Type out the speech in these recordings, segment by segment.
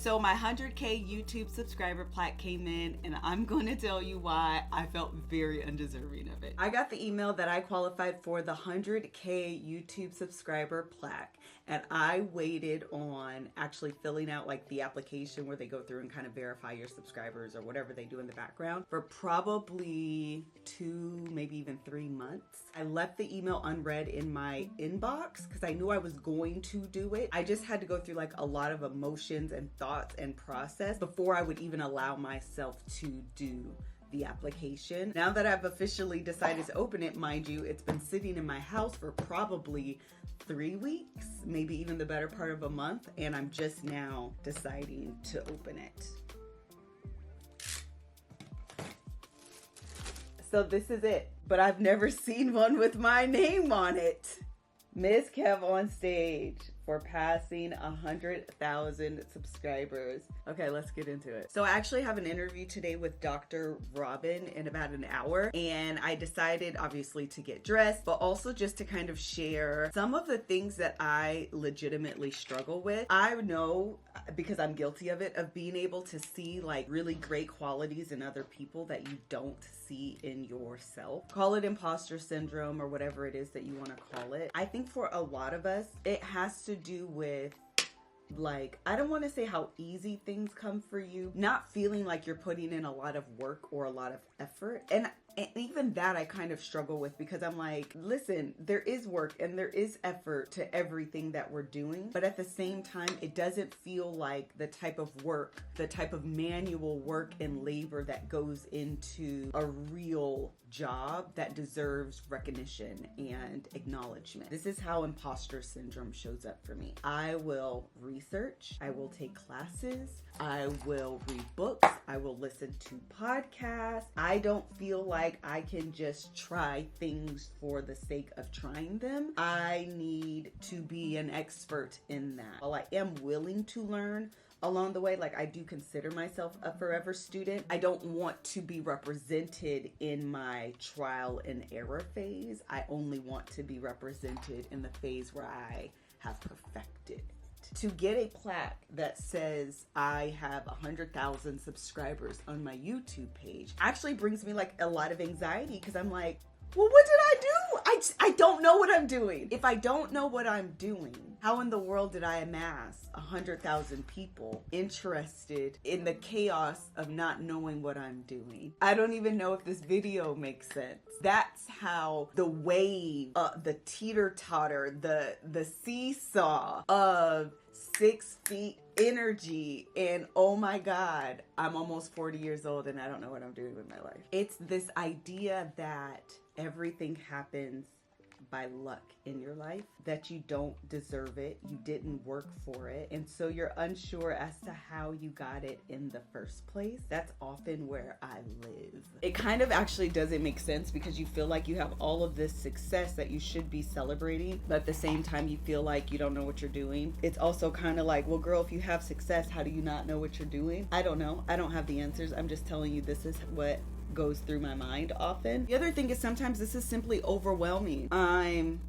So my 100K YouTube subscriber plaque came in, and I'm going to tell you why I felt very undeserving of it. I got the email that I qualified for the 100K YouTube subscriber plaque, and I waited on actually filling out like the application where they go through and kind of verify your subscribers or whatever they do in the background for probably 2, maybe even 3 months. I left the email unread in my inbox because I knew I was going to do it. I just had to go through like a lot of emotions and thoughts and process before I would even allow myself to do the application. Now that I've officially decided to open it, mind you, it's been sitting in my house for probably 3 weeks, maybe even the better part of a month, and I'm just now deciding to open it. So this is it, but I've never seen one with my name on it. MrsKevOnStage for passing 100,000 subscribers. Okay, let's get into it. So I actually have an interview today with Dr. Robin in about an hour, and I decided obviously to get dressed, but also just to kind of share some of the things that I legitimately struggle with. I know, because I'm guilty of it, of being able to see like really great qualities in other people that you don't see in yourself. Call it imposter syndrome or whatever it is that you want to call it. I think for a lot of us, it has to do with, like, I don't want to say how easy things come for you, not feeling like you're putting in a lot of work or a lot of effort. And even that I kind of struggle with, because I'm like, listen, there is work and there is effort to everything that we're doing, but at the same time, it doesn't feel like the type of work, the type of manual work and labor that goes into a real job that deserves recognition and acknowledgement. This is how imposter syndrome shows up for me. I will research, I will take classes, I will read books, I will listen to podcasts. I don't feel like I can just try things for the sake of trying them. I need to be an expert in that. While I am willing to learn along the way, like I do consider myself a forever student, I don't want to be represented in my trial and error phase. I only want to be represented in the phase where I have perfected. To get a plaque that says I have 100,000 subscribers on my YouTube page actually brings me like a lot of anxiety, because I'm like, well, what did I do? I don't know what I'm doing. If I don't know what I'm doing, how in the world did I amass 100,000 people interested in the chaos of not knowing what I'm doing? I don't even know if this video makes sense. That's how the wave, the teeter-totter, the seesaw of 6 feet energy, and oh my God, I'm almost 40 years old and I don't know what I'm doing with my life. It's this idea that everything happens by luck in your life, that you don't deserve it, you didn't work for it, and so you're unsure as to how you got it in the first place. That's often where I live. It kind of actually doesn't make sense, because you feel like you have all of this success that you should be celebrating, but at the same time you feel like you don't know what you're doing. It's also kind of like, well girl, if you have success, how do you not know what you're doing? I don't know. I don't have the answers. I'm just telling you this is what goes through my mind often. The other thing is sometimes this is simply overwhelming. I'm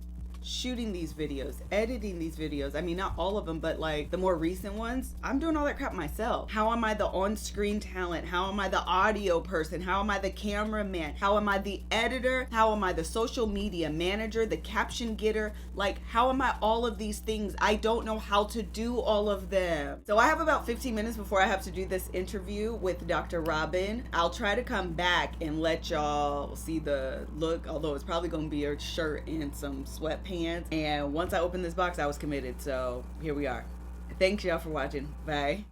shooting these videos, editing these videos. I mean, not all of them, but like the more recent ones, I'm doing all that crap myself. How am I the on-screen talent? How am I the audio person? How am I the cameraman? How am I the editor? How am I the social media manager, the caption getter? Like, how am I all of these things? I don't know how to do all of them. So I have about 15 minutes before I have to do this interview with Dr. Robin. I'll try to come back and let y'all see the look, although it's probably gonna be a shirt and some sweatpants. And once I opened this box, I was committed. So here we are. Thanks y'all for watching. Bye.